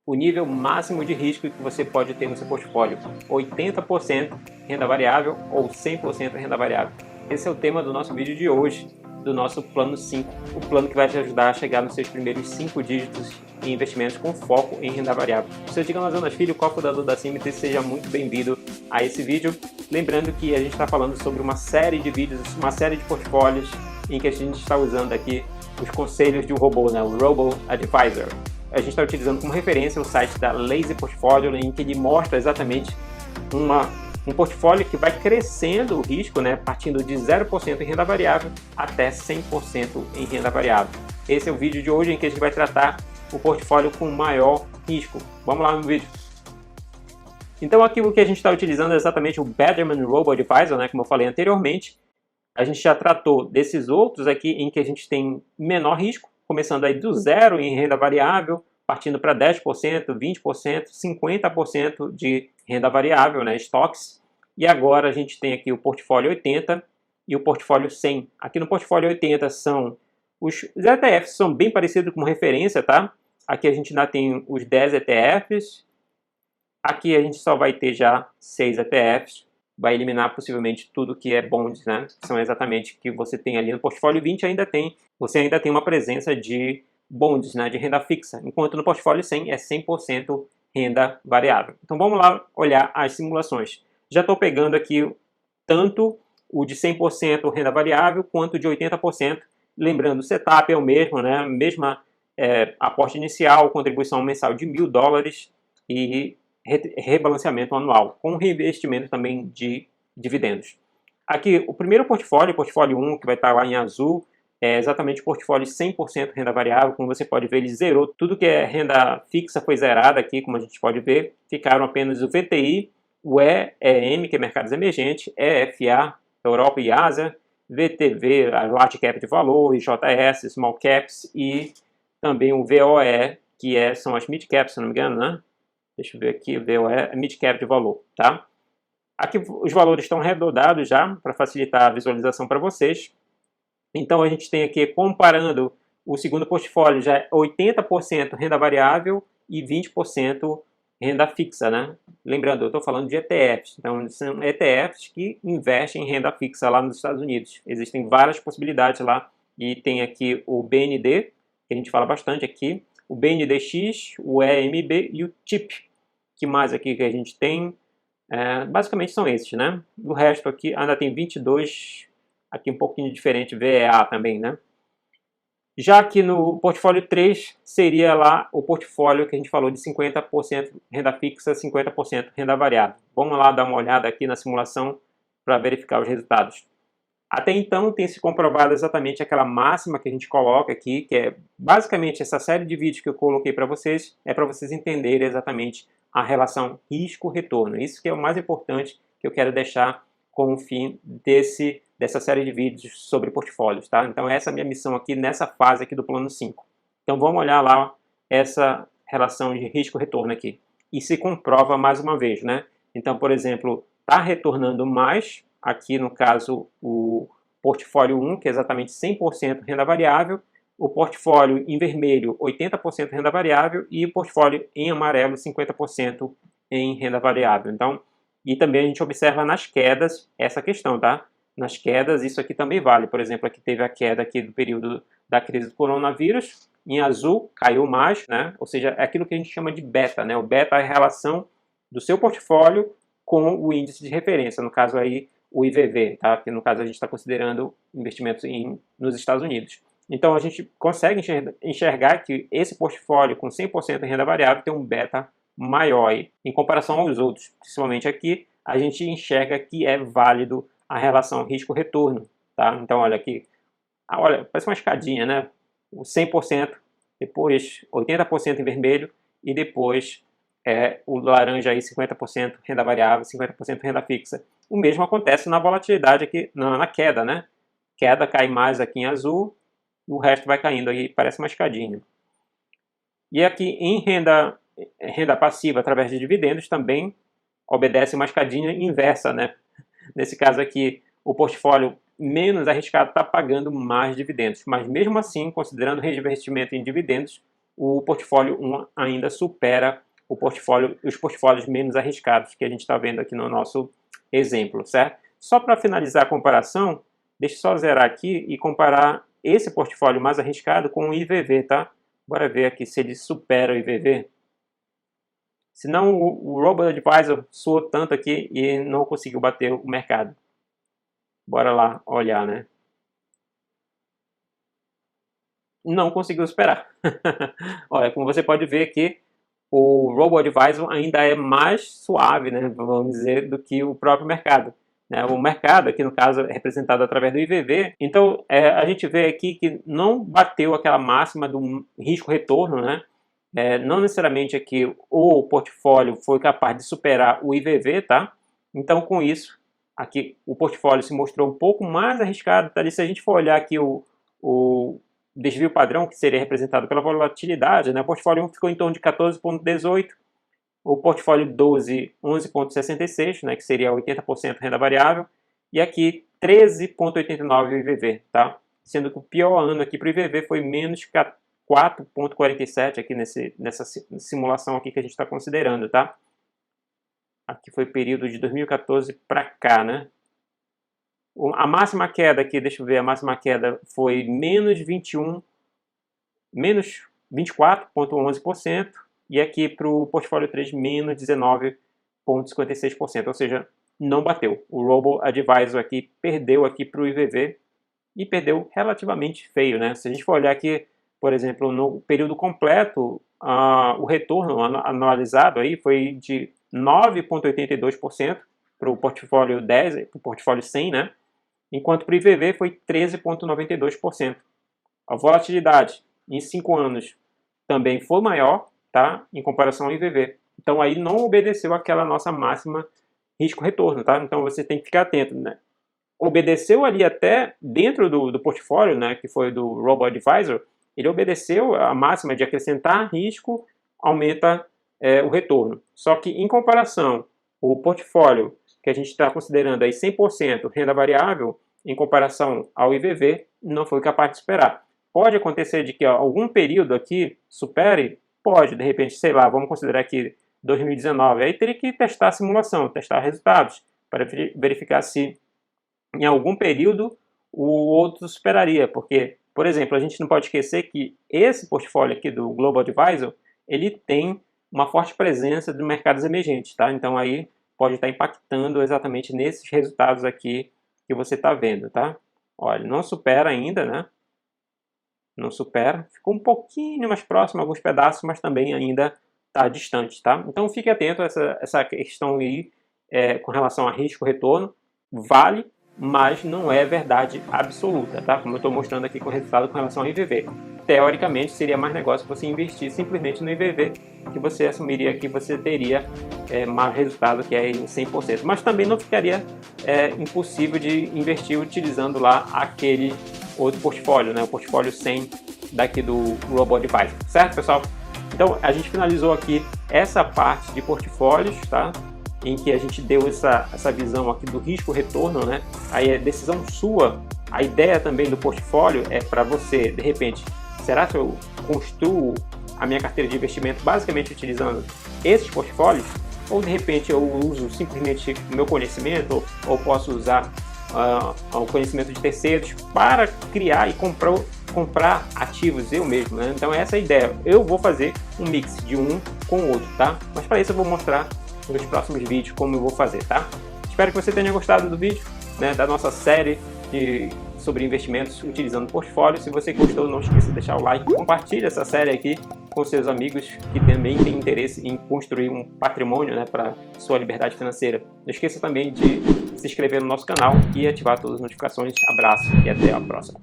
o nível máximo de risco que você pode ter no seu portfólio: 80% renda variável ou 100% renda variável. Esse é o tema do nosso vídeo de hoje, do nosso plano 5, o plano que vai te ajudar a chegar nos seus primeiros 5 dígitos em investimentos com foco em renda variável. Se eu digo nas Jonas Filho, cofundador da Symmetry, seja muito bem-vindo a esse vídeo. Lembrando que a gente está falando sobre uma série de vídeos, uma série de portfólios em que a gente está usando aqui os conselhos de um robô, né? O Robo Advisor. A gente está utilizando como referência o site da Lazy Portfolio, em que ele mostra exatamente um portfólio que vai crescendo o risco, né, partindo de 0% em renda variável até 100% em renda variável. Esse é o vídeo de hoje em que a gente vai tratar o portfólio com maior risco. Vamos lá no vídeo. Então aqui o que a gente está utilizando é exatamente o Betterment Robo Advisor, né, como eu falei anteriormente. A gente já tratou desses outros aqui em que a gente tem menor risco, começando aí do zero em renda variável, partindo para 10%, 20%, 50% de renda variável, né, estoques. E agora a gente tem aqui o portfólio 80 e o portfólio 100. Aqui no portfólio 80 são os ETFs, são bem parecidos como referência, tá? Aqui a gente ainda tem os 10 ETFs. Aqui a gente só vai ter já 6 ETFs. Vai eliminar possivelmente tudo que é bonds, né? São exatamente o que você tem ali no portfólio 20, você ainda tem uma presença de bonds, né? De renda fixa, enquanto no portfólio 100 é 100% renda variável. Então vamos lá olhar as simulações. Já estou pegando aqui tanto o de 100% renda variável quanto de 80%. Lembrando, o setup é o mesmo, né? Mesma aporte inicial, contribuição mensal de $1.000 e rebalanceamento anual, com reinvestimento também de dividendos. Aqui, o primeiro portfólio, o portfólio 1, que vai estar lá em azul, é exatamente o portfólio 100% renda variável. Como você pode ver, ele zerou tudo que é renda fixa, foi zerado aqui, como a gente pode ver. Ficaram apenas o VTI, o EEM, que é Mercados Emergentes, EFA, Europa e Ásia, VTV, a Large Cap de Valor, IJS, Small Caps e também o VOE, que são as Mid Caps, se não me engano, né? Deixa eu ver aqui, o VOE é Mid Cap de Valor, tá? Aqui os valores estão arredondados já, para facilitar a visualização para vocês. Então a gente tem aqui, comparando o segundo portfólio, já é 80% renda variável e 20% renda fixa, né? Lembrando, eu estou falando de ETFs. Então são ETFs que investem em renda fixa lá nos Estados Unidos. Existem várias possibilidades lá. E tem aqui o BND, que a gente fala bastante aqui, o BNDX, o EMB e o TIP. Que mais aqui que a gente tem? Basicamente são esses, né? O resto aqui ainda tem 22, aqui um pouquinho diferente, VEA também, né? Já aqui no portfólio 3 seria lá o portfólio que a gente falou de 50% renda fixa, 50% renda variável. Vamos lá dar uma olhada aqui na simulação para verificar os resultados. Até então tem se comprovado exatamente aquela máxima que a gente coloca aqui, que é basicamente essa série de vídeos que eu coloquei para vocês, é para vocês entenderem exatamente a relação risco-retorno. Isso que é o mais importante que eu quero deixar com o fim dessa série de vídeos sobre portfólios, tá? Então essa é a minha missão aqui nessa fase aqui do plano 5. Então vamos olhar lá essa relação de risco-retorno aqui. E se comprova mais uma vez, né? Então, por exemplo, está retornando mais, aqui no caso o portfólio 1, que é exatamente 100% renda variável, o portfólio em vermelho 80% renda variável e o portfólio em amarelo 50% em renda variável. Então, e também a gente observa nas quedas essa questão, tá? Nas quedas isso aqui também vale. Por exemplo, aqui teve a queda aqui do período da crise do coronavírus, em azul caiu mais, né? Ou seja, é aquilo que a gente chama de beta, né? O beta é a relação do seu portfólio com o índice de referência, no caso aí o IVV, tá? Que no caso a gente está considerando investimentos nos Estados Unidos. Então a gente consegue enxergar que esse portfólio com 100% em renda variável tem um beta maior aí, em comparação aos outros. Principalmente aqui a gente enxerga que é válido a relação risco-retorno, tá? Então olha aqui, olha, parece uma escadinha, né? O 100%, depois 80% em vermelho e depois o laranja aí 50% renda variável, 50% renda fixa. O mesmo acontece na volatilidade aqui, na queda, né? Queda cai mais aqui em azul, o resto vai caindo aí, parece uma escadinha. E aqui em renda passiva através de dividendos também obedece uma escadinha inversa, né? Nesse caso aqui, o portfólio menos arriscado está pagando mais dividendos, mas mesmo assim, considerando reinvestimento em dividendos, o portfólio 1 ainda supera os portfólios menos arriscados que a gente está vendo aqui no nosso exemplo, certo? Só para finalizar a comparação, deixa eu só zerar aqui e comparar esse portfólio mais arriscado com o IVV, tá? Bora ver aqui se ele supera o IVV. Senão o Robo-Advisor suou tanto aqui e não conseguiu bater o mercado. Bora lá olhar, né? Não conseguiu superar. Olha, como você pode ver aqui, o Robo-Advisor ainda é mais suave, né, vamos dizer, do que o próprio mercado. O mercado, aqui no caso, é representado através do IVV. Então, a gente vê aqui que não bateu aquela máxima do risco-retorno, né? Não necessariamente aqui o portfólio foi capaz de superar o IVV, tá? Então, com isso, aqui o portfólio se mostrou um pouco mais arriscado. Tá? Se a gente for olhar aqui o desvio padrão, que seria representado pela volatilidade, né? O portfólio 1 ficou em torno de 14,18%. O portfólio 12, 11,66, né, que seria 80% renda variável, e aqui 13,89 o IVV, tá? Sendo que o pior ano aqui para o IVV foi menos 4,47 aqui nessa simulação aqui que a gente está considerando, tá? Aqui foi período de 2014 para cá, né? A máxima queda aqui, deixa eu ver, a máxima queda foi menos 24,11%, e aqui para o portfólio 3, menos 19,56%, ou seja, não bateu. O Robo-Advisor aqui perdeu aqui para o IVV e perdeu relativamente feio, né? Se a gente for olhar aqui, por exemplo, no período completo, o retorno anualizado aí foi de 9,82% para o portfólio 10, para o portfólio 100, né? Enquanto para o IVV foi 13,92%. A volatilidade em 5 anos também foi maior, tá? Em comparação ao IVV. Então aí não obedeceu aquela nossa máxima risco-retorno, tá? Então você tem que ficar atento, né? Obedeceu ali até dentro do portfólio, né, que foi do Robo-Advisor, ele obedeceu a máxima de acrescentar risco, aumenta o retorno. Só que em comparação, o portfólio que a gente está considerando aí 100% renda variável, em comparação ao IVV, não foi capaz de superar. Pode acontecer de que algum período aqui supere? Pode, de repente, sei lá, vamos considerar aqui 2019, aí teria que testar a simulação, testar resultados, para verificar se em algum período o outro superaria, porque, por exemplo, a gente não pode esquecer que esse portfólio aqui do Global Advisor, ele tem uma forte presença de mercados emergentes, tá? Então aí pode estar impactando exatamente nesses resultados aqui que você está vendo, tá? Olha, não supera ainda, né? Não supera, ficou um pouquinho mais próximo, alguns pedaços, mas também ainda está distante, tá? Então fique atento a essa questão aí com relação a risco-retorno, vale, mas não é verdade absoluta, tá? Como eu estou mostrando aqui com o resultado com relação ao IVV. Teoricamente, seria mais negócio você investir simplesmente no IVV, que você assumiria que você teria mais resultado, que é em 100%. Mas também não ficaria impossível de investir utilizando lá aquele outro portfólio, né? O portfólio 100 daqui do Robo-Advisor, certo, pessoal? Então, a gente finalizou aqui essa parte de portfólios, tá? Em que a gente deu essa visão aqui do risco-retorno, né? Aí é decisão sua. A ideia também do portfólio é para você, de repente, será que eu construo a minha carteira de investimento basicamente utilizando esses portfólios? Ou de repente eu uso simplesmente o meu conhecimento, ou posso usar o conhecimento de terceiros para criar e comprar ativos eu mesmo, né? Então essa é a ideia. Eu vou fazer um mix de um com o outro, tá? Mas para isso eu vou mostrar nos próximos vídeos como eu vou fazer, tá? Espero que você tenha gostado do vídeo, né, da nossa série sobre investimentos utilizando portfólio. Se você gostou, não esqueça de deixar o like, compartilhe essa série aqui com seus amigos que também têm interesse em construir um patrimônio, né, para sua liberdade financeira. Não esqueça também de se inscrever no nosso canal e ativar todas as notificações. Abraço e até a próxima.